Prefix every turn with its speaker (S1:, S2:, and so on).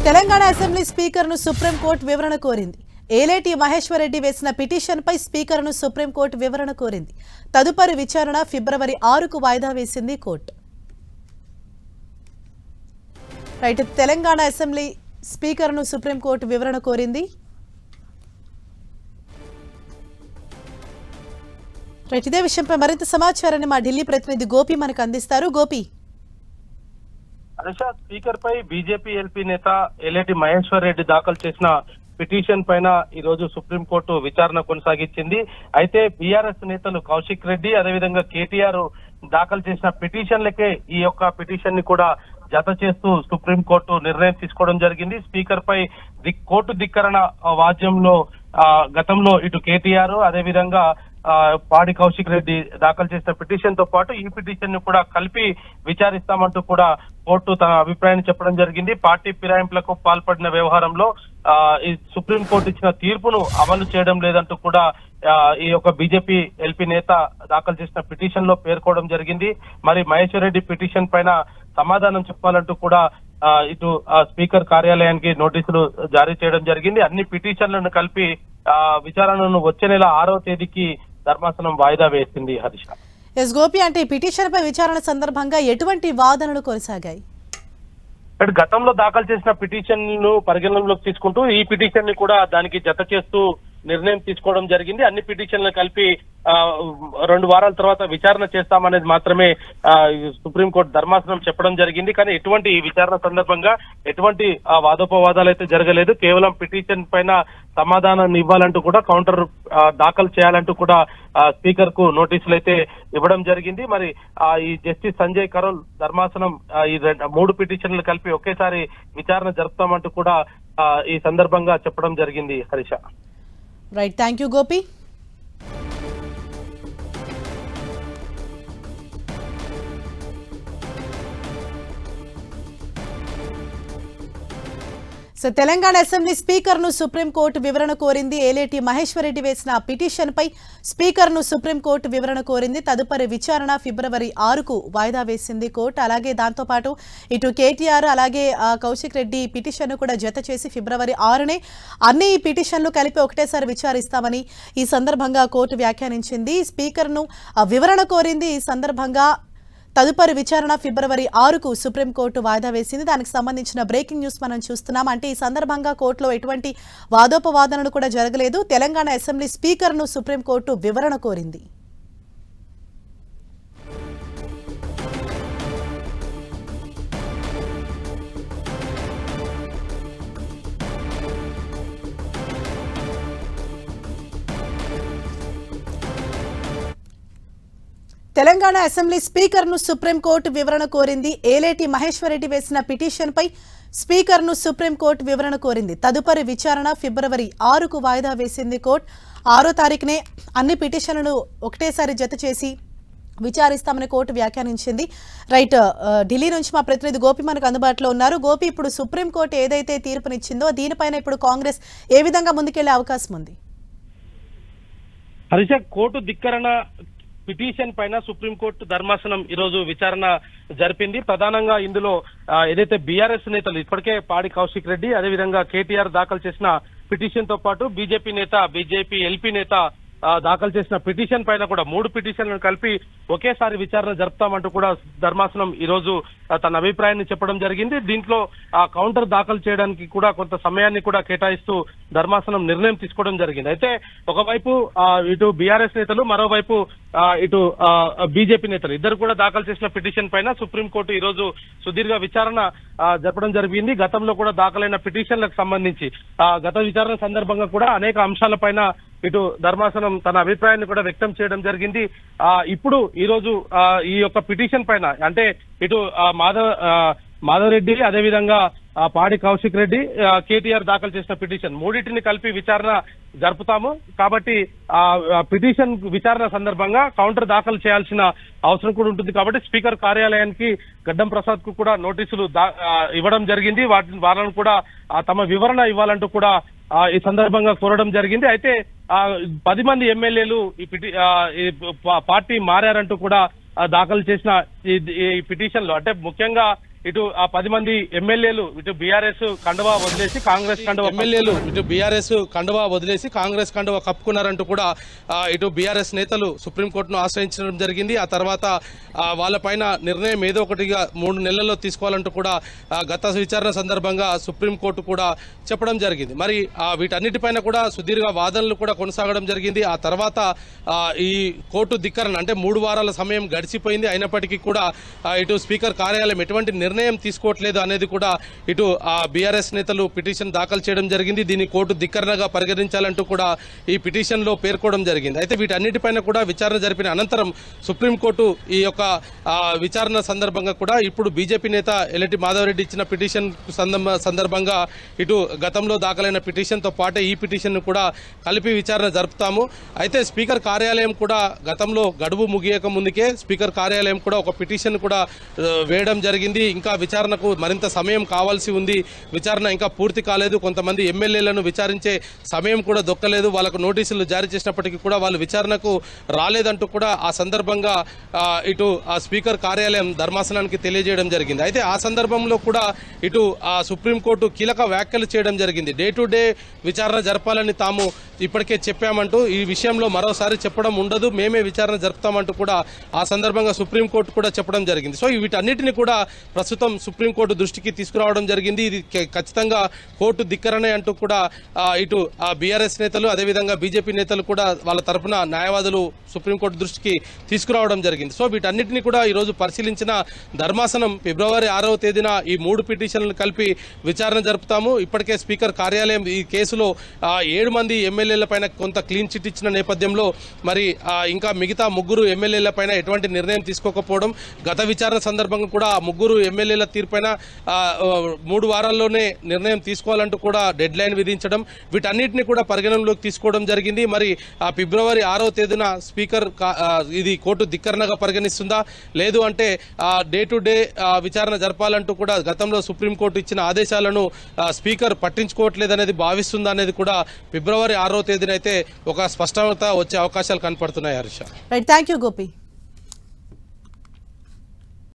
S1: Telangana assembly స్పీకర్ను supreme court వివరణ కోరింది. ఏలేటి మహేశ్వర్ రెడ్డి వేసిన పిటిషన్పై స్పీకర్ను సుప్రీంకోర్టు వివరణ కోరింది. తదుపరి విచారణ ఫిబ్రవరి 6కు వాయిదా వేసింది కోర్టు. రైట్, తెలంగాణ అసెంబ్లీ స్పీకర్ను సుప్రీంకోర్టు వివరణ కోరింది. రైట్, ఇదే విషయంపై మరింత సమాచారాన్ని మా ఢిల్లీ ప్రతినిధి గోపి మనకు అందిస్తారు. గోపి,
S2: అనుష, స్పీకర్ పై బీజేపీ ఎల్పీ నేత ఏలేటి మహేశ్వర్ రెడ్డి దాఖలు చేసిన పిటిషన్ పైన ఈ రోజు సుప్రీంకోర్టు విచారణ కొనసాగించింది. అయితే బీఆర్ఎస్ నేతలు కౌశిక్ రెడ్డి అదేవిధంగా కేటీఆర్ దాఖలు చేసిన పిటిషన్లకే ఈ యొక్క పిటిషన్ ని కూడా జత చేస్తూ సుప్రీంకోర్టు నిర్ణయం తీసుకోవడం జరిగింది. స్పీకర్ పై కోర్టు ధిక్కరణ వాద్యంలో గతంలో ఇటు కేటీఆర్ అదేవిధంగా పాడి కౌశిక్ రెడ్డి దాఖలు చేసిన పిటిషన్ తో పాటు ఈ పిటిషన్ ని కూడా కలిపి విచారిస్తామంటూ కూడా కోర్టు తన అభిప్రాయాన్ని చెప్పడం జరిగింది. పార్టీ ఫిరాయింపులకు పాల్పడిన వ్యవహారంలో ఈ సుప్రీంకోర్టు ఇచ్చిన తీర్పును అమలు చేయడం లేదంటూ కూడా ఈ యొక్క బీజేపీ ఎల్పీ నేత దాఖలు చేసిన పిటిషన్ లో పేర్కోవడం జరిగింది. మరి మహేశ్వర్ రెడ్డి పిటిషన్ పైన సమాధానం చెప్పాలంటూ కూడా ఇటు స్పీకర్ కార్యాలయానికి నోటీసులు జారీ చేయడం జరిగింది. అన్ని పిటిషన్లను కలిపి విచారణను వచ్చే నెల 6వ తేదీకి ధర్మాసనం వాయిదా వేసింది. హరీష్,
S1: ఎస్ గోపి, అంటే పిటిషన్ పై విచారణ సందర్భంగా ఎటువంటి వాదనలు కొనసాగాయి?
S2: గతంలో దాఖలు చేసిన పిటిషన్ ను పరిగణనలోకి తీసుకుంటూ ఈ పిటిషన్ ని కూడా దానికి జత చేస్తూ నిర్ణయం తీసుకోవడం జరిగింది. అన్ని పిటిషన్లను కలిపి 2 వారాల తర్వాత విచారణ చేస్తామనేది మాత్రమే సుప్రీంకోర్టు ధర్మాసనం చెప్పడం జరిగింది. కానీ ఎటువంటి ఈ విచారణ సందర్భంగా ఎటువంటి వాదోపవాదాలు అయితే జరగలేదు. కేవలం పిటిషన్ పైన సమాధానాన్ని ఇవ్వాలంటూ కూడా కౌంటర్ దాఖలు చేయాలంటూ కూడా స్పీకర్ కు నోటీసులు అయితే ఇవ్వడం జరిగింది. మరి ఈ జస్టిస్ సంజయ్ కరోల్ ధర్మాసనం ఈ 3 పిటిషన్లు కలిపి ఒకేసారి విచారణ జరుపుతామంటూ కూడా ఈ సందర్భంగా చెప్పడం జరిగింది. Harisha,
S1: right, thank you Gopi. Telangana assembly స్పీకర్ను సుప్రీంకోర్టు వివరణ కోరింది. ఏలేటి మహేశ్వర్ రెడ్డి వేసిన పిటిషన్పై స్పీకర్ను సుప్రీంకోర్టు వివరణ కోరింది. తదుపరి విచారణ ఫిబ్రవరి 6కు వాయిదా వేసింది కోర్టు. అలాగే దాంతోపాటు ఇటు కేటీఆర్ అలాగే కౌశిక్ రెడ్డి పిటిషన్ను కూడా జత చేసి ఫిబ్రవరి 6నే అన్ని పిటిషన్లు కలిపి ఒకటేసారి విచారిస్తామని ఈ సందర్భంగా కోర్టు వ్యాఖ్యానించింది. స్పీకర్ను వివరణ కోరింది. ఈ సందర్భంగా తదుపరి విచారణ ఫిబ్రవరి 6కు సుప్రీంకోర్టు వాయిదా వేసింది. దానికి సంబంధించిన బ్రేకింగ్ న్యూస్ మనం చూస్తున్నాం. అంటే ఈ సందర్భంగా కోర్టులో ఎటువంటి వాదోపవాదనలు కూడా జరగలేదు. తెలంగాణ అసెంబ్లీ స్పీకర్ను సుప్రీంకోర్టు వివరణ కోరింది. తెలంగాణ అసెంబ్లీ స్పీకర్ను సుప్రీంకోర్టు వివరణ కోరింది. ఏలేటి మహేశ్వర్ రెడ్డి వేసిన పిటిషన్పై స్పీకర్ను సుప్రీంకోర్టు వివరణ కోరింది. తదుపరి విచారణ ఫిబ్రవరి 6కు వాయిదా వేసింది కోర్టు. 6వ తారీఖునే అన్ని పిటిషన్లను ఒకటేసారి జత చేసి విచారిస్తామని కోర్టు వ్యాఖ్యానించింది. రైట్, ఢిల్లీ నుంచి మా ప్రతినిధి గోపి మనకు అందుబాటులో ఉన్నారు. గోపి, ఇప్పుడు సుప్రీంకోర్టు ఏదైతే తీర్పునిచ్చిందో దీనిపైన ఇప్పుడు కాంగ్రెస్ ఏ విధంగా ముందుకెళ్లే అవకాశం ఉంది?
S2: హరీష, కోర్టు ధిక్కరణ పిటిషన్ పైన సుప్రీంకోర్టు ధర్మాసనం ఈ రోజు విచారణ జరిపింది. ప్రధానంగా ఇందులో ఏదైతే బీఆర్ఎస్ నేతలు ఇప్పటికే పాడి కౌశిక్ రెడ్డి అదేవిధంగా కేటీఆర్ దాఖలు చేసిన పిటిషన్ తో పాటు బీజేపీ ఎల్పీ నేత దాఖలు చేసిన పిటిషన్ పైన కూడా 3 పిటిషన్లను కలిపి ఒకేసారి విచారణ జరుపుతామంటూ కూడా ధర్మాసనం ఈ రోజు తన అభిప్రాయాన్ని చెప్పడం జరిగింది. దీంట్లో కౌంటర్ దాఖలు చేయడానికి కూడా కొంత సమయాన్ని కూడా కేటాయిస్తూ ధర్మాసనం నిర్ణయం తీసుకోవడం జరిగింది. అయితే ఒకవైపు ఇటు బీఆర్ఎస్ నేతలు, మరోవైపు ఇటు బీజేపీ నేతలు ఇద్దరు కూడా దాఖలు చేసిన పిటిషన్ పైన సుప్రీంకోర్టు ఈ రోజు సుదీర్ఘ విచారణ జరపడం జరిగింది. గతంలో కూడా దాఖలైన పిటిషన్లకు సంబంధించి గత విచారణ సందర్భంగా కూడా అనేక అంశాలపైన ఇటు ధర్మాసనం తన అభిప్రాయాన్ని కూడా వ్యక్తం చేయడం జరిగింది. ఇప్పుడు ఈ రోజు ఈ యొక్క పిటిషన్ పైన అంటే ఇటు మాధవ్ రెడ్డి అదేవిధంగా పాడి కౌశిక్ రెడ్డి, కేటీఆర్ దాఖలు చేసిన పిటిషన్ మూడింటిని కలిపి విచారణ జరుపుతాము. కాబట్టి పిటిషన్ విచారణ సందర్భంగా కౌంటర్ దాఖలు చేయాల్సిన అవసరం కూడా ఉంటుంది. కాబట్టి స్పీకర్ కార్యాలయానికి గడ్డం ప్రసాద్ కు కూడా నోటీసులు ఇవ్వడం జరిగింది. వాళ్ళను కూడా తమ వివరణ ఇవ్వాలంటూ కూడా ఈ సందర్భంగా కోరడం జరిగింది. అయితే 10 మంది ఎమ్మెల్యేలు ఈ పార్టీ మారారంటూ కూడా దాఖలు చేసిన ఈ పిటిషన్ లో అంటే ముఖ్యంగా ఇటు ఆ 10 మంది ఎమ్మెల్యేలు ఇటు బీఆర్ఎస్ కండువా వదిలేసి కాంగ్రెస్ కండువా ఎమ్మెల్యేలు ఇటు బీఆర్ఎస్ కండువా వదిలేసి కాంగ్రెస్ కండువా కప్పుకున్నారంటూ కూడా ఇటు బీఆర్ఎస్ నేతలు సుప్రీంకోర్టును ఆశ్రయించడం జరిగింది. ఆ తర్వాత వాళ్ళపైన నిర్ణయం ఏదో ఒకటిగా 3 నెలల్లో తీసుకోవాలంటూ కూడా గత విచారణ సందర్భంగా సుప్రీంకోర్టు కూడా చెప్పడం జరిగింది. మరి వీటన్నిటిపైన కూడా సుదీర్ఘ వాదనలు కూడా కొనసాగడం జరిగింది. ఆ తర్వాత ఈ కోర్టు ధిక్కరణ అంటే 3 వారాల సమయం గడిచిపోయింది. అయినప్పటికీ కూడా ఇటు స్పీకర్ కార్యాలయం ఎటువంటి నిర్ణయం తీసుకోవట్లేదు అనేది కూడా ఇటు బీఆర్ఎస్ నేతలు పిటిషన్ దాఖలు చేయడం జరిగింది. దీన్ని కోర్టు ధిక్కరణగా పరిగణించాలంటూ కూడా ఈ పిటిషన్ లో పేర్కోవడం జరిగింది. అయితే వీటన్నిటిపైన కూడా విచారణ జరిపిన అనంతరం సుప్రీంకోర్టు ఈ యొక్క విచారణ సందర్భంగా కూడా ఇప్పుడు బీజేపీ నేత ఎల్లటి మాధవరెడ్డి ఇచ్చిన పిటిషన్ సందర్భంగా ఇటు గతంలో దాఖలైన పిటిషన్ తో పాటు ఈ పిటిషన్ ను కూడా కలిపి విచారణ జరుపుతాము. అయితే స్పీకర్ కార్యాలయం కూడా గతంలో గడువు ముగియక ముందుకే స్పీకర్ కార్యాలయం కూడా ఒక పిటిషన్ కూడా వేయడం జరిగింది. ఇంకా విచారణకు మరింత సమయం కావాల్సి ఉంది, విచారణ ఇంకా పూర్తి కాలేదు, కొంతమంది ఎమ్మెల్యేలను విచారించే సమయం కూడా దొక్కలేదు, వాళ్ళకు నోటీసులు జారీ చేసినప్పటికీ కూడా వాళ్ళు విచారణకు రాలేదంటూ కూడా ఆ సందర్భంగా ఇటు ఆ స్పీకర్ కార్యాలయం ధర్మాసనానికి తెలియజేయడం జరిగింది. అయితే ఆ సందర్భంలో కూడా ఇటు ఆ సుప్రీంకోర్టు కీలక వ్యాఖ్యలు చేయడం జరిగింది. డే టు డే విచారణ జరపాలని తాము ఇప్పటికే చెప్పామంటూ ఈ విషయంలో మరోసారి చెప్పడం ఉండదు, మేమే విచారణ జరుపుతామంటూ కూడా ఆ సందర్భంగా సుప్రీంకోర్టు కూడా చెప్పడం జరిగింది. సో వీటన్నిటిని కూడా ప్రస్తుతం సుప్రీంకోర్టు దృష్టికి తీసుకురావడం జరిగింది. ఇది ఖచ్చితంగా కోర్టు ధిక్కరణే అంటూ కూడా ఇటు బీఆర్ఎస్ నేతలు అదేవిధంగా బీజేపీ నేతలు కూడా వాళ్ళ తరఫున న్యాయవాదులు సుప్రీంకోర్టు దృష్టికి తీసుకురావడం జరిగింది. సో వీటన్నిటిని కూడా ఈరోజు పరిశీలించిన ధర్మాసనం ఫిబ్రవరి 6వ తేదీన ఈ 3 పిటిషన్లను కలిపి విచారణ జరుపుతాము. ఇప్పటికే స్పీకర్ కార్యాలయం ఈ కేసులో 7 మంది ఎమ్మెల్యేల పైన కొంత క్లీన్ చిట్ ఇచ్చిన నేపథ్యంలో మరి ఇంకా మిగతా 3 ఎమ్మెల్యేల పైన ఎటువంటి నిర్ణయం తీసుకోకపోవడం, గత విచారణ సందర్భంగా కూడా 3 ఎమ్మెల్యేల తీర్పైన 3 వారాల్లోనే నిర్ణయం తీసుకోవాలంటూ కూడా డెడ్ లైన్ విధించడం, వీటన్నిటిని కూడా పరిగణనలోకి తీసుకోవడం జరిగింది. మరి ఫిబ్రవరి 6వ తేదీన స్పీకర్ ఇది కోర్టు ధిక్కరణగా పరిగణిస్తుందా, లేదు అంటే డే టు డే విచారణ జరపాలంటూ కూడా గతంలో సుప్రీంకోర్టు ఇచ్చిన ఆదేశాలను స్పీకర్ పట్టించుకోవట్లేదనేది భావిస్తుందా అనేది కూడా ఫిబ్రవరి 6వ తేదీన అయితే ఒక స్పష్టత వచ్చే అవకాశాలు కనపడుతున్నాయి. హర్ష.
S1: Right, thank you Gopi.